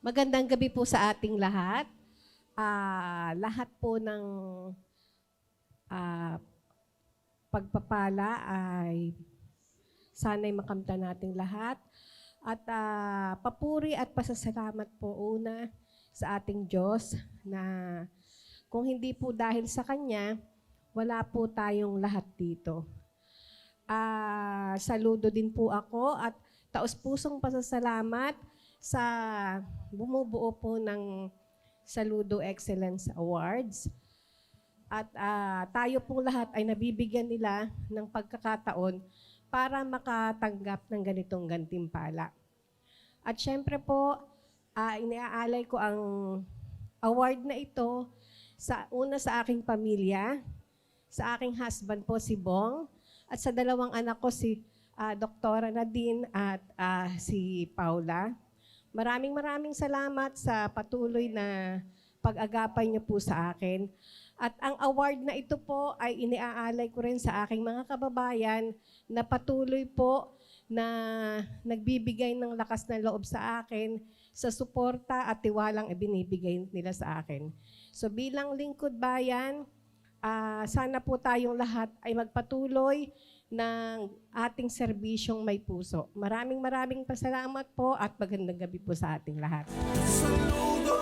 Magandang gabi po sa ating lahat. Lahat po ng pagpapala ay sana'y makamtan nating lahat. At papuri at pasasalamat po una sa ating Diyos na kung hindi po dahil sa Kanya, wala po tayong lahat dito. Saludo din po ako at taos-pusong pasasalamat sa bumubuo po ng Saludo Excellence Awards. At tayo po lahat ay nabibigyan nila ng pagkakataon para makatanggap ng ganitong gantimpala. At syempre po, iniaalay ko ang award na ito una sa aking pamilya, sa aking husband po si Bong, at sa dalawang anak ko si Dr. Nadine at si Paula. Maraming salamat sa patuloy na pag-agapay niyo po sa akin. At ang award na ito po ay iniaalay ko rin sa aking mga kababayan na patuloy po na nagbibigay ng lakas ng loob sa akin sa suporta at tiwalang ibinibigay nila sa akin. So bilang lingkod bayan, sana po tayong lahat ay magpatuloy ng ating serbisyong may puso. Maraming pasalamat po at magandang gabi po sa ating lahat. Saludo!